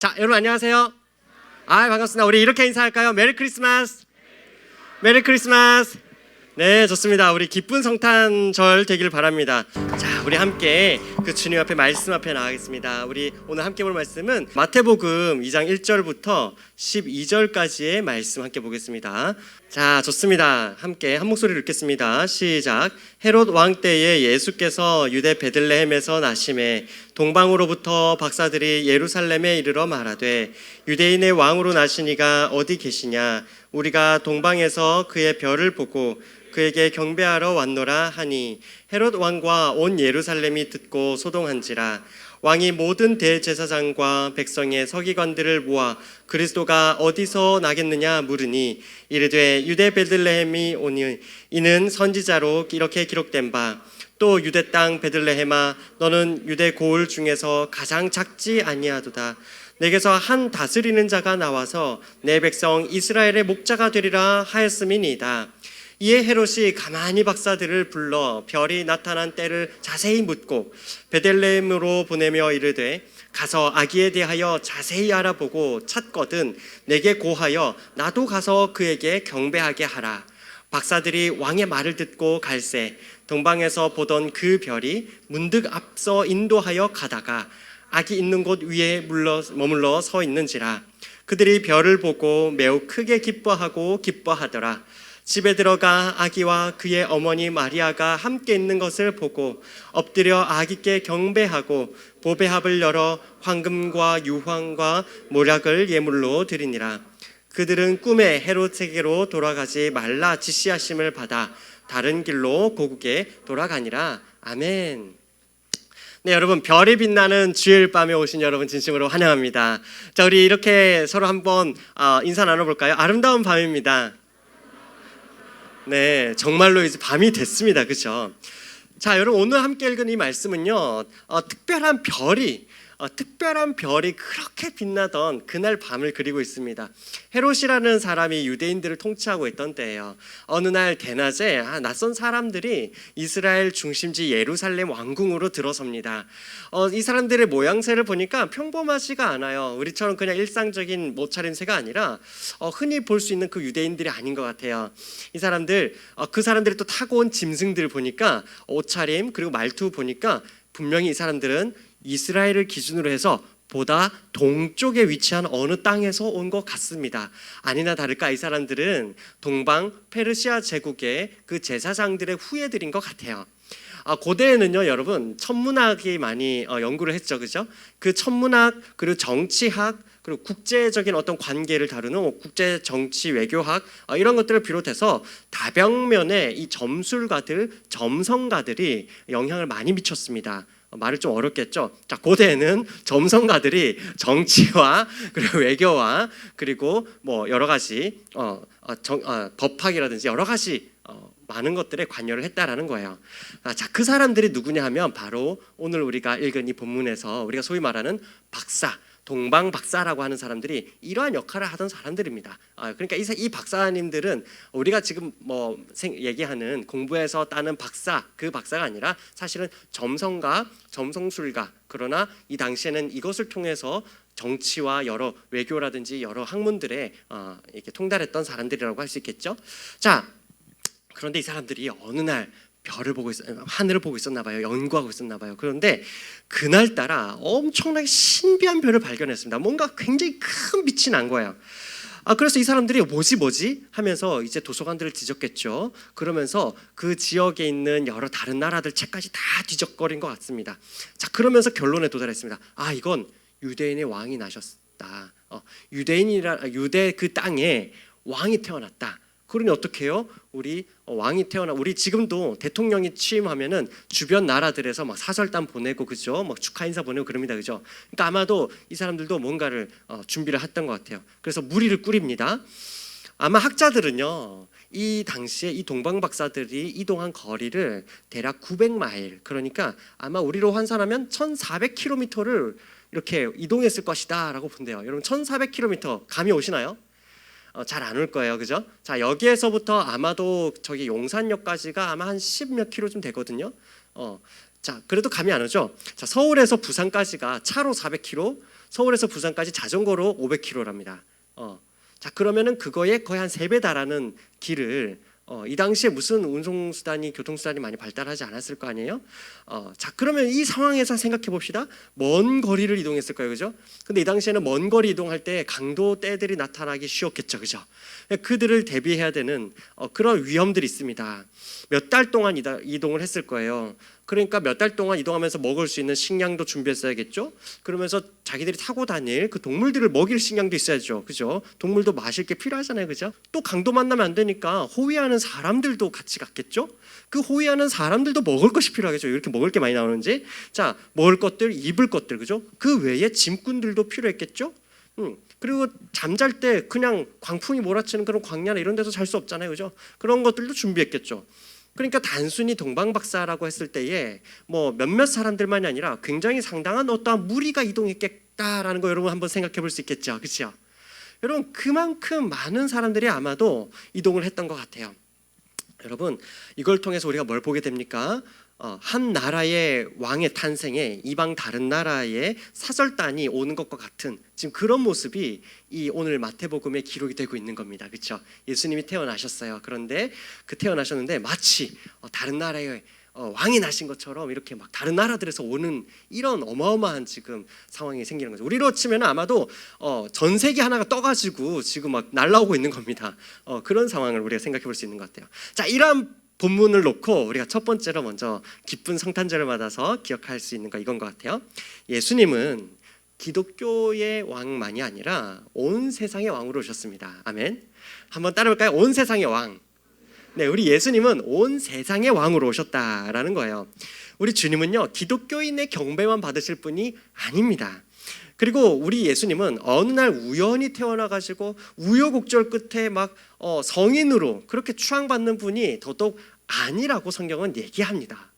자, 여러분 안녕하세요. 반갑습니다. 우리 이렇게 인사할까요? 메리 크리스마스. 메리 크리스마스. 네, 좋습니다. 우리 기쁜 성탄절 되길 바랍니다. 자, 우리 함께 그 주님 앞에 말씀 앞에 나가겠습니다. 우리 오늘 함께 볼 말씀은 마태복음 2장 1절부터 12절까지의 말씀 함께 보겠습니다. 자, 좋습니다. 함께 한 목소리로 읽겠습니다. 시작. 헤롯 왕 때에 예수께서 유대 베들레헴에서 나심에 동방으로부터 박사들이 예루살렘에 이르러 말하되 유대인의 왕으로 나시니가 어디 계시냐? 우리가 동방에서 그의 별을 보고 그에게 경배하러 왔노라 하니 헤롯 왕과 온 예루살렘이 듣고 소동한지라. 왕이 모든 대제사장과 백성의 서기관들을 모아 그리스도가 어디서 나겠느냐 물으니 이르되 유대 베들레헴이 오니 이는 선지자로 이렇게 기록된 바 또 유대 땅 베들레헴아 너는 유대 고을 중에서 가장 작지 아니하도다. 내게서 한 다스리는 자가 나와서 내 백성 이스라엘의 목자가 되리라 하였음이니이다. 이에 헤롯이 가만히 박사들을 불러 별이 나타난 때를 자세히 묻고 베들레헴으로 보내며 이르되 가서 아기에 대하여 자세히 알아보고 찾거든 내게 고하여 나도 가서 그에게 경배하게 하라. 박사들이 왕의 말을 듣고 갈새 동방에서 보던 그 별이 문득 앞서 인도하여 가다가 아기 있는 곳 위에 머물러 서 있는지라. 그들이 별을 보고 매우 크게 기뻐하더라. 집에 들어가 아기와 그의 어머니 마리아가 함께 있는 것을 보고 엎드려 아기께 경배하고 보배합을 열어 황금과 유황과 모략을 예물로 드리니라. 그들은 꿈에 헤롯에게로 돌아가지 말라 지시하심을 받아 다른 길로 고국에 돌아가니라. 아멘. 네, 여러분, 별이 빛나는 주일 밤에 오신 여러분 진심으로 환영합니다. 자, 우리 이렇게 서로 한번 인사 나눠볼까요? 아름다운 밤입니다. 네, 정말로 이제 밤이 됐습니다. 그렇죠? 자, 여러분, 오늘 함께 읽은 이 말씀은요, 특별한 별이 그렇게 빛나던 그날 밤을 그리고 있습니다. 헤롯이라는 사람이 유대인들을 통치하고 있던 때예요. 어느 날 대낮에 낯선 사람들이 이스라엘 중심지 예루살렘 왕궁으로 들어섭니다. 이 사람들의 모양새를 보니까 평범하지가 않아요. 우리처럼 그냥 일상적인 옷차림새가 아니라 흔히 볼 수 있는 그 유대인들이 아닌 것 같아요. 이 사람들, 그 사람들이 또 타고 온 짐승들 보니까 옷차림 그리고 말투 보니까 분명히 이 사람들은 이스라엘을 기준으로 해서 보다 동쪽에 위치한 어느 땅에서 온 것 같습니다. 아니나 다를까 이 사람들은 동방 페르시아 제국의 그 제사장들의 후예들인 것 같아요. 고대에는요, 여러분, 천문학이 많이 연구를 했죠, 그죠? 그 천문학 그리고 정치학 그리고 국제적인 어떤 관계를 다루는 국제 정치 외교학 이런 것들을 비롯해서 다방면에 이 점술가들, 점성가들이 영향을 많이 미쳤습니다. 말을 좀 어렵겠죠. 자, 고대에는 점성가들이 정치와 그리고 외교와 그리고 뭐 여러 가지 법학이라든지 여러 가지 많은 것들에 관여를 했다라는 거예요. 자, 그 사람들이 누구냐 하면 바로 오늘 우리가 읽은 이 본문에서 우리가 소위 말하는 박사, 동방 박사라고 하는 사람들이 이러한 역할을 하던 사람들입니다. 그러니까 이 박사님들은 우리가 지금 얘기하는 공부해서 따는 박사, 그 박사가 아니라 사실은 점성가, 점성술가. 그러나 이 당시에는 이것을 통해서 정치와 여러 외교라든지 여러 학문들에 이렇게 통달했던 사람들이라고 할 수 있겠죠. 자, 그런데 이 사람들이 어느 날 하늘을 보고 있었나 봐요. 연구하고 있었나 봐요. 그런데 그날따라 엄청나게 신비한 별을 발견했습니다. 뭔가 굉장히 큰 빛이 난 거예요. 그래서 이 사람들이 뭐지 하면서 이제 도서관들을 뒤졌겠죠. 그러면서 그 지역에 있는 여러 다른 나라들 책까지 다 뒤적거린 것 같습니다. 자, 그러면서 결론에 도달했습니다. 이건 유대인의 왕이 나셨다. 유대 그 땅에 왕이 태어났다. 그러니 어떻게 해요? 우리 우리 지금도 대통령이 취임하면은 주변 나라들에서 막 사절단 보내고 그죠? 막 축하 인사 보내고 그럽니다, 그죠? 그러니까 아마도 이 사람들도 뭔가를 준비를 했던 것 같아요. 그래서 무리를 꾸립니다. 아마 학자들은요, 이 당시에 이 동방 박사들이 이동한 거리를 대략 900마일, 그러니까 아마 우리로 환산하면 1,400km를 이렇게 이동했을 것이다라고 본대요. 여러분 1,400km 감이 오시나요? 잘 안 올 거예요, 그죠? 자, 여기에서부터 아마도 저기 용산역까지가 아마 한 10몇 킬로쯤 되거든요. 자, 그래도 감이 안 오죠? 자, 서울에서 부산까지가 차로 400km, 서울에서 부산까지 자전거로 500km랍니다. 자, 그러면은 그거에 거의 한 3배 달하는 길을 이 당시에 무슨 운송수단이 교통수단이 많이 발달하지 않았을 거 아니에요? 자, 그러면 이 상황에서 생각해 봅시다. 먼 거리를 이동했을 거예요, 그죠? 근데 이 당시에는 먼 거리 이동할 때 강도 떼들이 나타나기 쉬웠겠죠, 그죠? 그들을 대비해야 되는 그런 위험들이 있습니다. 몇 달 동안 이동을 했을 거예요. 그러니까 몇 달 동안 이동하면서 먹을 수 있는 식량도 준비했어야겠죠. 그러면서 자기들이 타고 다닐 그 동물들을 먹일 식량도 있어야죠, 그죠? 동물도 마실 게 필요하잖아요, 그죠? 또 강도 만나면 안 되니까 호위하는 사람들도 같이 갔겠죠. 그 호위하는 사람들도 먹을 것이 필요하겠죠. 이렇게 먹을 게 많이 나오는지. 자, 먹을 것들, 입을 것들, 그죠? 그 외에 짐꾼들도 필요했겠죠. 그리고 잠잘 때 그냥 광풍이 몰아치는 그런 광야나 이런 데서 잘 수 없잖아요, 그죠? 그런 것들도 준비했겠죠. 그러니까 단순히 동방박사라고 했을 때에 뭐 몇몇 사람들만이 아니라 굉장히 상당한 어떠한 무리가 이동했겠다라는 거 여러분 한번 생각해 볼 수 있겠죠, 그렇죠? 여러분 그만큼 많은 사람들이 아마도 이동을 했던 것 같아요. 여러분 이걸 통해서 우리가 뭘 보게 됩니까? 한 나라의 왕의 탄생에 이방 다른 나라의 사절단이 오는 것과 같은 지금 그런 모습이 이 오늘 마태복음에 기록이 되고 있는 겁니다. 그렇죠? 예수님이 태어나셨어요. 그런데 그 태어나셨는데 마치 다른 나라의 왕이 나신 것처럼 이렇게 막 다른 나라들에서 오는 이런 어마어마한 지금 상황이 생기는 거죠. 우리로 치면 아마도 전 세계 하나가 떠가지고 지금 막 날라오고 있는 겁니다. 그런 상황을 우리가 생각해 볼 수 있는 것 같아요. 자, 이런 본문을 놓고 우리가 첫 번째로 먼저 기쁜 성탄절을 맞아서 기억할 수 있는 거 이건 것 같아요. 예수님은 기독교의 왕만이 아니라 온 세상의 왕으로 오셨습니다. 아멘. 한번 따라볼까요? 온 세상의 왕. 네, 우리 예수님은 온 세상의 왕으로 오셨다라는 거예요. 우리 주님은요 기독교인의 경배만 받으실 분이 아닙니다. 그리고 우리 예수님은 어느 날 우연히 태어나가지고 우여곡절 끝에 막 성인으로 그렇게 추앙받는 분이 더더욱 아니라고 성경은 얘기합니다.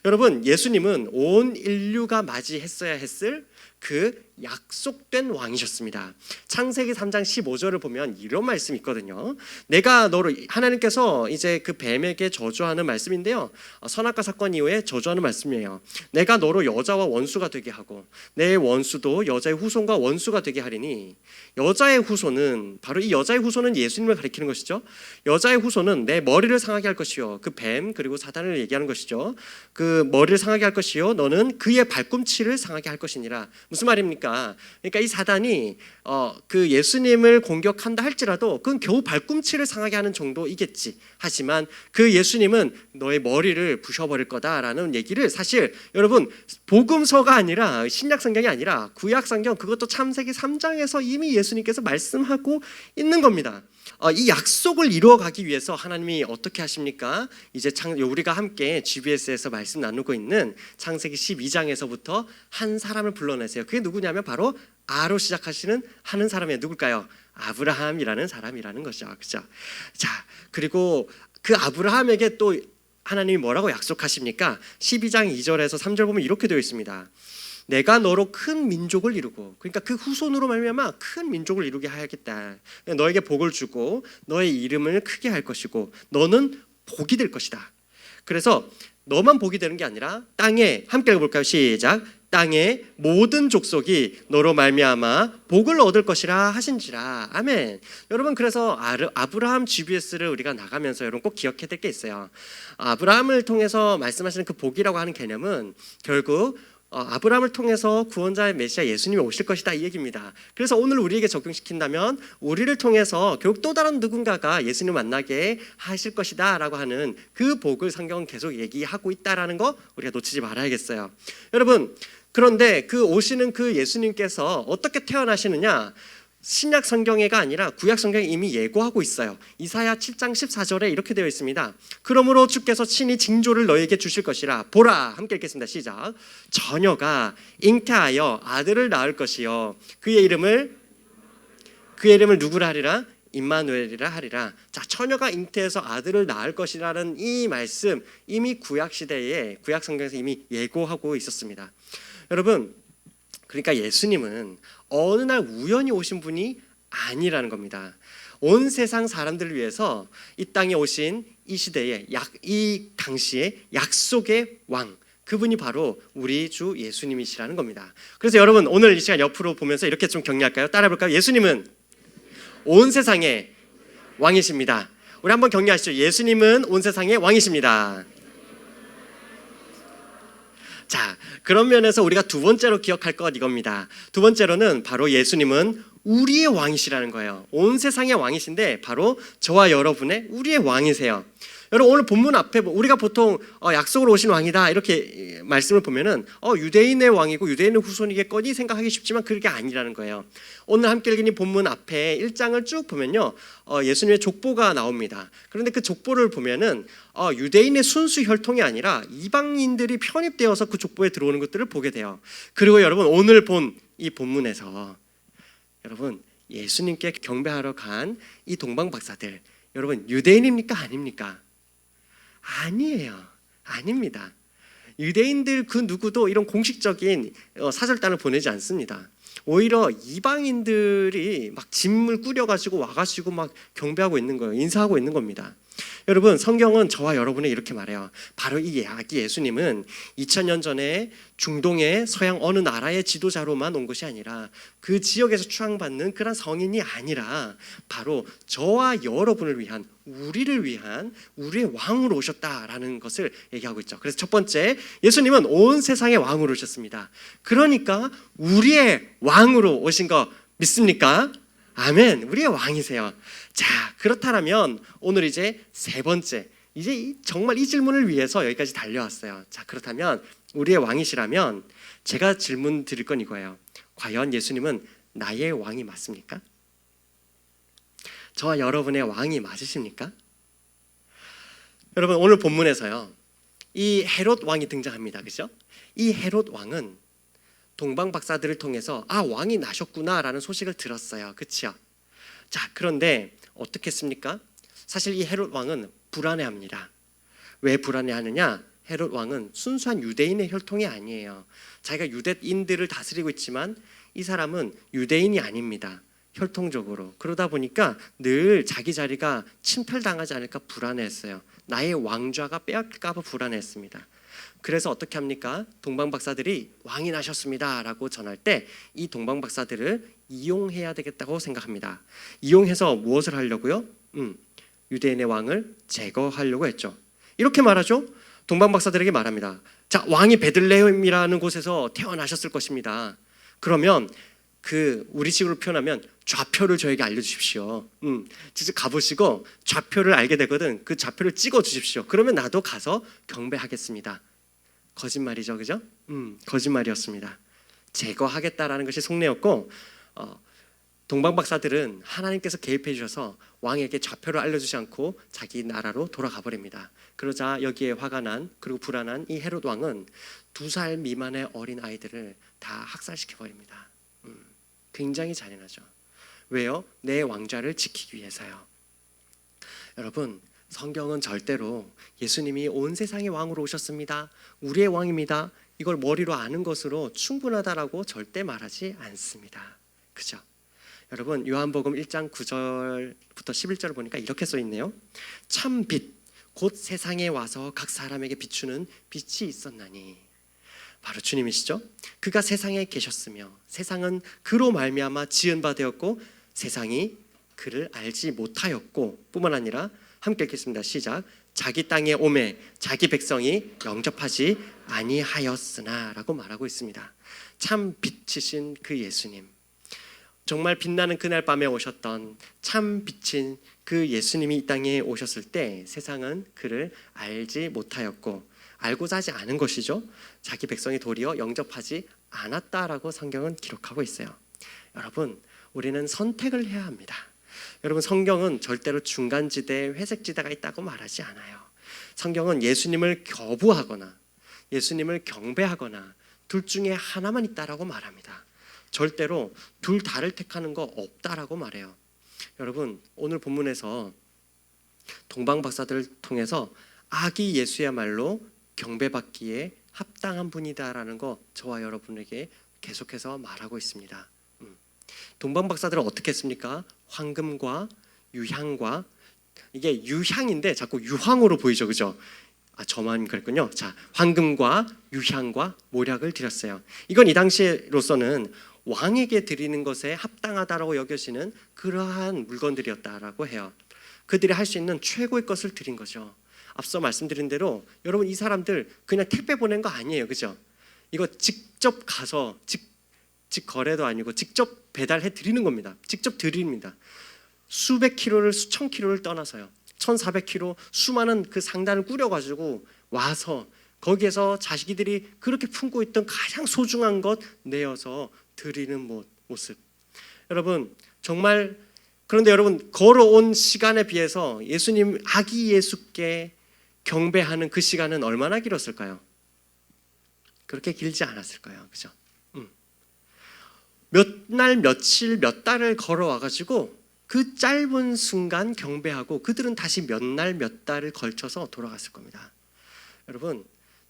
여러분 예수님은 온 인류가 맞이했어야 했을 그 약속된 왕이셨습니다. 창세기 3장 15절을 보면 이런 말씀이 있거든요. 내가 너로 하나님께서 이제 그 뱀에게 저주하는 말씀인데요. 선악과 사건 이후에 저주하는 말씀이에요. 내가 너로 여자와 원수가 되게 하고 내 원수도 여자의 후손과 원수가 되게 하리니 여자의 후손은 바로 이 여자의 후손은 예수님을 가리키는 것이죠. 여자의 후손은 내 머리를 상하게 할 것이요. 그 뱀 그리고 사단을 얘기하는 것이죠. 그 머리를 상하게 할 것이요. 너는 그의 발꿈치를 상하게 할 것이니라. 무슨 말입니까? 그러니까 이 사단이 그 예수님을 공격한다 할지라도 그건 겨우 발꿈치를 상하게 하는 정도이겠지. 하지만 그 예수님은 너의 머리를 부셔버릴 거다라는 얘기를 사실 여러분 복음서가 아니라 신약 성경이 아니라 구약 성경 그것도 창세기 3장에서 이미 예수님께서 말씀하고 있는 겁니다. 이 약속을 이루어가기 위해서 하나님이 어떻게 하십니까? 이제 우리가 함께 GBS에서 말씀 나누고 있는 창세기 12장에서부터 한 사람을 불러내세요. 그게 누구냐면 바로 아로 시작하시는 하는 사람이 누굴까요? 아브라함이라는 사람이라는 거죠. 그렇죠? 자, 그리고 그 아브라함에게 또 하나님이 뭐라고 약속하십니까? 12장 2절에서 3절 보면 이렇게 되어 있습니다. 내가 너로 큰 민족을 이루고 그러니까 그 후손으로 말미암아 큰 민족을 이루게 하겠다. 너에게 복을 주고 너의 이름을 크게 할 것이고 너는 복이 될 것이다. 그래서 너만 복이 되는 게 아니라 땅에 함께 읽어볼까요? 시작. 땅의 모든 족속이 너로 말미암아 복을 얻을 것이라 하신지라. 아멘. 여러분 그래서 아브라함 GBS를 우리가 나가면서 여러분 꼭 기억해야 될 게 있어요. 아브라함을 통해서 말씀하시는 그 복이라고 하는 개념은 결국 아브라함을 통해서 구원자의 메시아 예수님이 오실 것이다 이 얘기입니다. 그래서 오늘 우리에게 적용시킨다면 우리를 통해서 결국 또 다른 누군가가 예수님을 만나게 하실 것이다 라고 하는 그 복을 성경은 계속 얘기하고 있다라는 거 우리가 놓치지 말아야겠어요. 여러분 그런데 그 오시는 그 예수님께서 어떻게 태어나시느냐, 신약 성경에가 아니라 구약 성경에 이미 예고하고 있어요. 이사야 7장 14절에 이렇게 되어 있습니다. 그러므로 주께서 친히 징조를 너에게 주실 것이라. 보라, 함께 읽겠습니다. 시작. 처녀가 잉태하여 아들을 낳을 것이요 그의 이름을 누구라 하리라? 임마누엘이라 하리라. 자, 처녀가 잉태해서 아들을 낳을 것이라는 이 말씀 이미 구약 시대에 구약 성경에서 이미 예고하고 있었습니다. 여러분, 그러니까 예수님은 어느 날 우연히 오신 분이 아니라는 겁니다. 온 세상 사람들을 위해서 이 땅에 오신 이 시대에 이 당시에 약속의 왕, 그분이 바로 우리 주 예수님이시라는 겁니다. 그래서 여러분 오늘 이 시간 옆으로 보면서 이렇게 좀 격려할까요? 따라해볼까요? 예수님은 온 세상의 왕이십니다. 우리 한번 격려하시죠. 예수님은 온 세상의 왕이십니다. 자, 그런 면에서 우리가 두 번째로 기억할 것 이겁니다. 두 번째로는 바로 예수님은 우리의 왕이시라는 거예요. 온 세상의 왕이신데 바로 저와 여러분의 우리의 왕이세요. 여러분 오늘 본문 앞에 우리가 보통 약속으로 오신 왕이다 이렇게 말씀을 보면은 유대인의 왕이고 유대인의 후손이겠거니 생각하기 쉽지만 그게 아니라는 거예요. 오늘 함께 읽은 이 본문 앞에 1장을 쭉 보면요, 예수님의 족보가 나옵니다. 그런데 그 족보를 보면은 유대인의 순수 혈통이 아니라 이방인들이 편입되어서 그 족보에 들어오는 것들을 보게 돼요. 그리고 여러분 오늘 본 이 본문에서 여러분 예수님께 경배하러 간 이 동방 박사들, 여러분 유대인입니까 아닙니까? 아니에요. 아닙니다. 유대인들 그 누구도 이런 공식적인 사절단을 보내지 않습니다. 오히려 이방인들이 막 짐을 꾸려가지고 와가지고 막 경배하고 있는 거예요. 인사하고 있는 겁니다. 여러분 성경은 저와 여러분에 이렇게 말해요. 바로 이 예수님은 2000년 전에 중동의 서양 어느 나라의 지도자로만 온 것이 아니라 그 지역에서 추앙받는 그런 성인이 아니라 바로 저와 여러분을 위한, 우리를 위한 우리의 왕으로 오셨다라는 것을 얘기하고 있죠. 그래서 첫 번째, 예수님은 온 세상의 왕으로 오셨습니다. 그러니까 우리의 왕으로 오신 거 믿습니까? 아멘. 우리의 왕이세요. 자, 그렇다면 오늘 이제 세 번째, 이제 정말 이 질문을 위해서 여기까지 달려왔어요. 자, 그렇다면 우리의 왕이시라면 제가 질문 드릴 건 이거예요. 과연 예수님은 나의 왕이 맞습니까? 저와 여러분의 왕이 맞으십니까? 여러분 오늘 본문에서요, 이 헤롯 왕이 등장합니다. 그죠? 이 헤롯 왕은 동방 박사들을 통해서 왕이 나셨구나라는 소식을 들었어요. 그렇죠? 자, 그런데 어떻게 했습니까? 사실 이 헤롯 왕은 불안해합니다. 왜 불안해하느냐? 헤롯 왕은 순수한 유대인의 혈통이 아니에요. 자기가 유대인들을 다스리고 있지만 이 사람은 유대인이 아닙니다. 혈통적으로. 그러다 보니까 늘 자기 자리가 침탈당하지 않을까 불안해했어요. 나의 왕좌가 빼앗길까 봐 불안해했습니다. 그래서 어떻게 합니까? 동방 박사들이 왕이 나셨습니다 라고 전할 때 이 동방 박사들을 이용해야 되겠다고 생각합니다. 이용해서 무엇을 하려고요? 유대인의 왕을 제거하려고 했죠. 이렇게 말하죠. 동방 박사들에게 말합니다. 자, 왕이 베들레헴이라는 곳에서 태어나셨을 것입니다. 그러면 우리식으로 표현하면 좌표를 저에게 알려주십시오. 직접 가보시고 좌표를 알게 되거든. 그 좌표를 찍어주십시오. 그러면 나도 가서 경배하겠습니다. 거짓말이죠, 그죠? 거짓말이었습니다. 제거하겠다라는 것이 속내였고, 동방 박사들은 하나님께서 개입해 주셔서 왕에게 좌표를 알려주지 않고 자기 나라로 돌아가 버립니다. 그러자 여기에 화가 난, 그리고 불안한 이 헤롯 왕은 2살 미만의 어린 아이들을 다 학살시켜 버립니다. 굉장히 잔인하죠. 왜요? 내 왕좌를 지키기 위해서요. 여러분, 성경은 절대로 예수님이 온 세상의 왕으로 오셨습니다, 우리의 왕입니다, 이걸 머리로 아는 것으로 충분하다라고 절대 말하지 않습니다. 그죠? 여러분, 요한복음 1장 9절부터 11절을 보니까 이렇게 써 있네요. 참 빛, 곧 세상에 와서 각 사람에게 비추는 빛이 있었나니. 바로 주님이시죠. 그가 세상에 계셨으며 세상은 그로 말미암아 지은 바 되었고 세상이 그를 알지 못하였고, 뿐만 아니라 함께 읽겠습니다. 시작. 자기 땅에 오매 자기 백성이 영접하지 아니하였으나 라고 말하고 있습니다. 참 빛이신 그 예수님, 정말 빛나는 그날 밤에 오셨던 참 빛인 그 예수님이 이 땅에 오셨을 때 세상은 그를 알지 못하였고, 알고자 하지 않은 것이죠. 자기 백성이 도리어 영접하지 않았다라고 성경은 기록하고 있어요. 여러분, 우리는 선택을 해야 합니다. 여러분, 성경은 절대로 중간지대, 회색지대가 있다고 말하지 않아요. 성경은 예수님을 거부하거나 예수님을 경배하거나 둘 중에 하나만 있다라고 말합니다. 절대로 둘 다를 택하는 거 없다라고 말해요. 여러분, 오늘 본문에서 동방 박사들을 통해서 아기 예수야말로 경배받기에 합당한 분이다라는 거 저와 여러분에게 계속해서 말하고 있습니다. 동방 박사들은 어떻게 했습니까? 황금과 유향과, 이게 유향인데 자꾸 유황으로 보이죠, 그죠? 저만 그랬군요. 자, 황금과 유향과 모략을 드렸어요. 이건 이 당시로서는 왕에게 드리는 것에 합당하다라고 여겨지는 그러한 물건들이었다라고 해요. 그들이 할 수 있는 최고의 것을 드린 거죠. 앞서 말씀드린 대로 여러분, 이 사람들 그냥 택배 보낸 거 아니에요, 그죠? 이거 직접 가서 직거래도 아니고 직접 배달해 드리는 겁니다. 직접 드립니다. 수백 킬로를 수천 킬로를 떠나서요. 1400km 수많은 그 상단을 꾸려가지고 와서 거기에서 자기들이 그렇게 품고 있던 가장 소중한 것 내어서 드리는 모습. 여러분, 정말, 그런데 여러분, 걸어온 시간에 비해서 예수님, 아기 예수께 경배하는 그 시간은 얼마나 길었을까요? 그렇게 길지 않았을 거예요, 그죠? 몇 날, 며칠, 몇 달을 걸어와가지고 그 짧은 순간 경배하고 그들은 다시 몇 날, 몇 달을 걸쳐서 돌아갔을 겁니다. 여러분,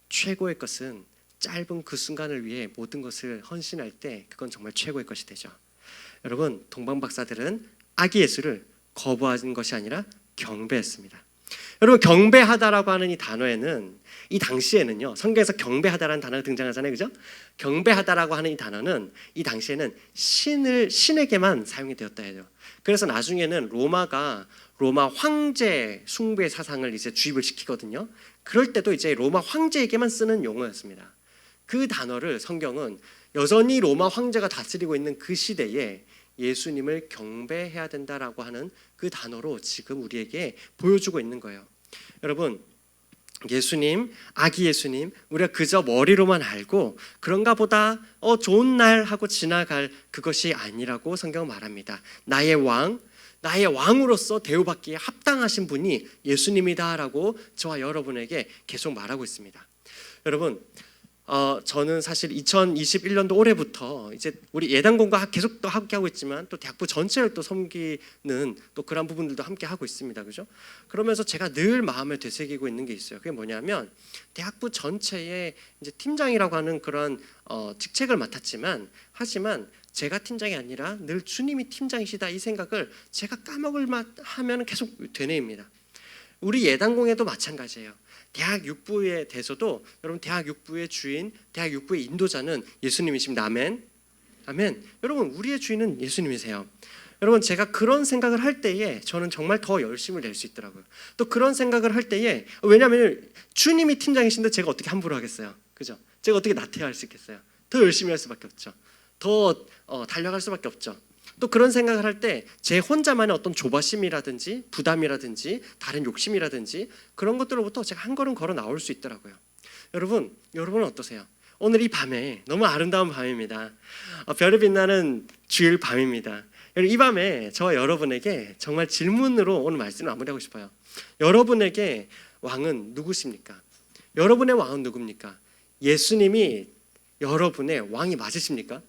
최고의 것은 짧은 그 순간을 위해 모든 것을 헌신할 때 그건 정말 최고의 것이 되죠. 여러분, 동방박사들은 아기 예수를 거부하는 것이 아니라 경배했습니다. 여러분, 경배하다라고 하는 이 단어에는, 이 당시에는요, 성경에서 경배하다라는 단어가 등장하잖아요, 그죠? 경배하다라고 하는 이 단어는 이 당시에는 신에게만 사용이 되었다 해요. 그래서 나중에는 로마 황제 숭배 사상을 이제 주입을 시키거든요. 그럴 때도 이제 로마 황제에게만 쓰는 용어였습니다. 그 단어를 성경은 여전히 로마 황제가 다스리고 있는 그 시대에 예수님을 경배해야 된다라고 하는 그 단어로 지금 우리에게 보여주고 있는 거예요. 여러분, 예수님, 아기 예수님, 우리가 그저 머리로만 알고 그런가 보다 좋은 날 하고 지나갈 그것이 아니라고 성경은 말합니다. 나의 왕으로서 대우받기에 합당하신 분이 예수님이다라고 저와 여러분에게 계속 말하고 있습니다. 여러분, 저는 사실 2021년도 올해부터 이제 우리 예단공과 계속 또 함께 하고 있지만 또 대학부 전체를 또 섬기는 또 그런 부분들도 함께 하고 있습니다, 그죠? 그러면서 제가 늘 마음에 되새기고 있는 게 있어요. 그게 뭐냐면 대학부 전체의 이제 팀장이라고 하는 그런 직책을 맡았지만 하지만 제가 팀장이 아니라 늘 주님이 팀장이시다, 이 생각을 제가 까먹을 하면 계속 되뇌입니다. 우리 예단공에도 마찬가지예요. 대학 육부에 대해서도 여러분, 대학 육부의 주인, 대학 육부의 인도자는 예수님이십니다. 아멘. 아멘. 여러분, 우리의 주인은 예수님이세요. 여러분, 제가 그런 생각을 할 때에 저는 정말 더 열심을 낼 수 있더라고요. 또 그런 생각을 할 때에, 왜냐하면 주님이 팀장이신데 제가 어떻게 함부로 하겠어요, 그죠? 제가 어떻게 나태할 수 있겠어요? 더 열심히 할 수밖에 없죠. 더 달려갈 수밖에 없죠. 또 그런 생각을 할 때 제 혼자만의 어떤 조바심이라든지 부담이라든지 다른 욕심이라든지 그런 것들로부터 제가 한 걸음 걸어 나올 수 있더라고요. 여러분은 어떠세요? 오늘 이 밤에 너무 아름다운 밤입니다. 별이 빛나는 주일 밤입니다. 이 밤에 저와 여러분에게 정말 질문으로 오늘 말씀을 마무리하고 싶어요. 여러분에게 왕은 누구십니까? 여러분의 왕은 누굽니까? 예수님이 여러분의 왕이 맞으십니까?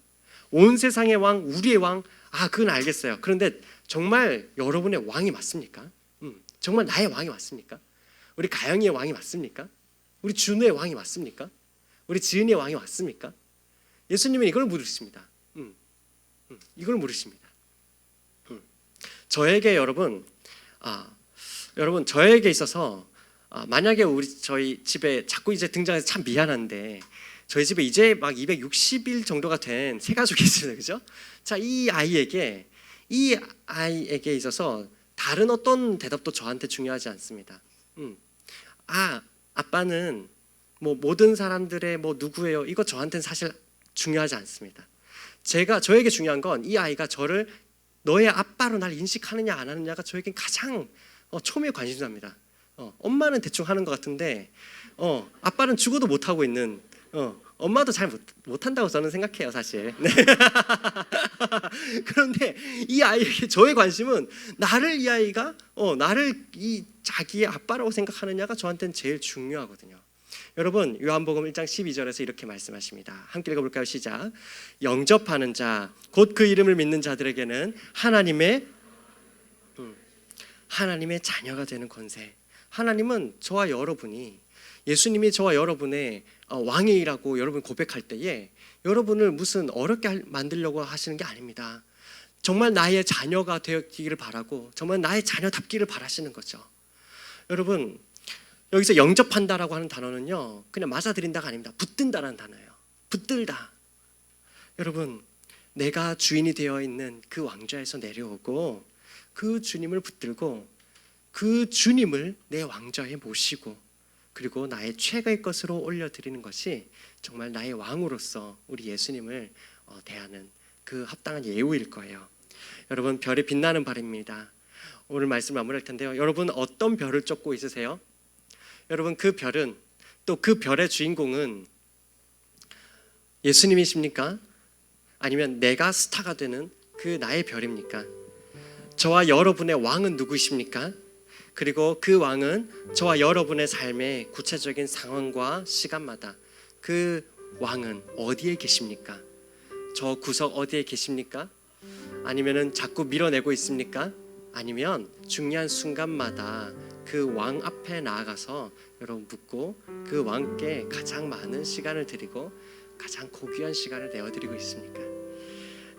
온 세상의 왕, 우리의 왕, 그건 알겠어요. 그런데 정말 여러분의 왕이 맞습니까? 정말 나의 왕이 맞습니까? 우리 가영이의 왕이 맞습니까? 우리 준우의 왕이 맞습니까? 우리 지은이의 왕이 맞습니까? 예수님은 이걸 물으십니다. 이걸 물으십니다. 저에게 여러분, 저에게 있어서 만약에 저희 집에 자꾸 이제 등장해서 참 미안한데, 저희 집에 이제 막 260일 정도가 된 새 가족이 있어요, 그죠? 자, 이 아이에게 있어서 다른 어떤 대답도 저한테 중요하지 않습니다. 아빠는 뭐 모든 사람들의 뭐 누구예요? 이거 저한테는 사실 중요하지 않습니다. 저에게 중요한 건 이 아이가 저를 너의 아빠로 날 인식하느냐 안 하느냐가 저에겐 가장 초미의 관심사입니다. 엄마는 대충 하는 것 같은데 아빠는 죽어도 못 하고 있는. 엄마도 잘 못한다고 저는 생각해요, 사실. 네. 그런데 이 아이에게 저의 관심은 이 아이가 나를 자기의 아빠라고 생각하느냐가 저한테는 제일 중요하거든요. 여러분, 요한복음 1장 12절에서 이렇게 말씀하십니다. 함께 읽어볼까요? 시작. 영접하는 자, 곧 그 이름을 믿는 자들에게는 하나님의 자녀가 되는 권세. 하나님은 저와 여러분이, 예수님이 저와 여러분의 왕이라고 여러분 고백할 때에 여러분을 무슨 어렵게 만들려고 하시는 게 아닙니다. 정말 나의 자녀가 되기를 바라고 정말 나의 자녀답기를 바라시는 거죠. 여러분, 여기서 영접한다라고 하는 단어는요, 그냥 맞아들인다가 아닙니다. 붙든다라는 단어예요. 붙들다. 여러분, 내가 주인이 되어 있는 그 왕좌에서 내려오고 그 주님을 붙들고 그 주님을 내 왕좌에 모시고 그리고 나의 최고의 것으로 올려드리는 것이 정말 나의 왕으로서 우리 예수님을 대하는 그 합당한 예우일 거예요. 여러분, 별이 빛나는 밤입니다. 오늘 말씀 마무리할 텐데요. 여러분, 어떤 별을 쫓고 있으세요? 여러분, 그 별은, 또 그 별의 주인공은 예수님이십니까? 아니면 내가 스타가 되는 그 나의 별입니까? 저와 여러분의 왕은 누구이십니까? 그리고 그 왕은 저와 여러분의 삶의 구체적인 상황과 시간마다 그 왕은 어디에 계십니까? 저 구석 어디에 계십니까? 아니면은 자꾸 밀어내고 있습니까? 아니면 중요한 순간마다 그 왕 앞에 나아가서 여러분 묻고 그 왕께 가장 많은 시간을 드리고 가장 고귀한 시간을 내어드리고 있습니까?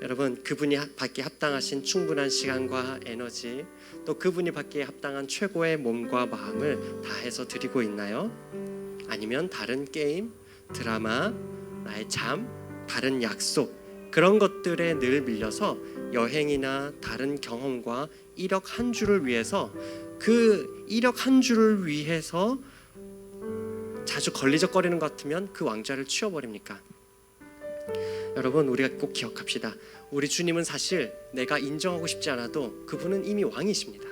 여러분, 그분이 받기에 합당하신 충분한 시간과 에너지, 또 그분이 받기에 합당한 최고의 몸과 마음을 다해서 드리고 있나요? 아니면 다른 게임, 드라마, 나의 잠, 다른 약속, 그런 것들에 늘 밀려서 여행이나 다른 경험과 1억 한 주를 위해서 그 1억 한 주를 위해서 자주 걸리적거리는 것 같으면 그 왕좌를 치워버립니까? 여러분, 우리가 꼭 기억합시다. 우리 주님은 사실 내가 인정하고 싶지 않아도 그분은 이미 왕이십니다.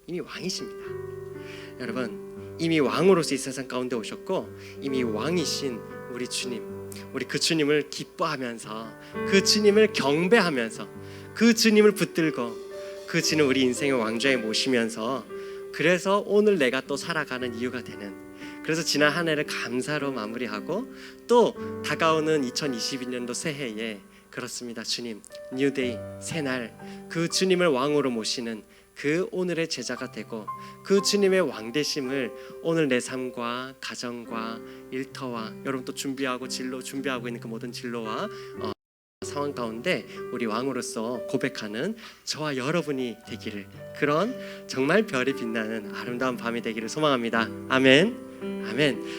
이미 왕이십니다. 여러분, 이미 왕으로서 이 세상 가운데 오셨고 이미 왕이신 우리 주님, 우리 그 주님을 기뻐하면서 그 주님을 경배하면서 그 주님을 붙들고 그 주님 우리 인생의 왕좌에 모시면서, 그래서 오늘 내가 또 살아가는 이유가 되는, 그래서 지난 한 해를 감사로 마무리하고 또 다가오는 2022년도 새해에 그렇습니다. 주님, 뉴데이, 새날, 그 주님을 왕으로 모시는 그 오늘의 제자가 되고 그 주님의 왕되심을 오늘 내 삶과 가정과 일터와 여러분 또 준비하고 진로 준비하고 있는 그 모든 진로와 상황 가운데 우리 왕으로서 고백하는 저와 여러분이 되기를, 그런 정말 별이 빛나는 아름다운 밤이 되기를 소망합니다. 아멘. 아멘.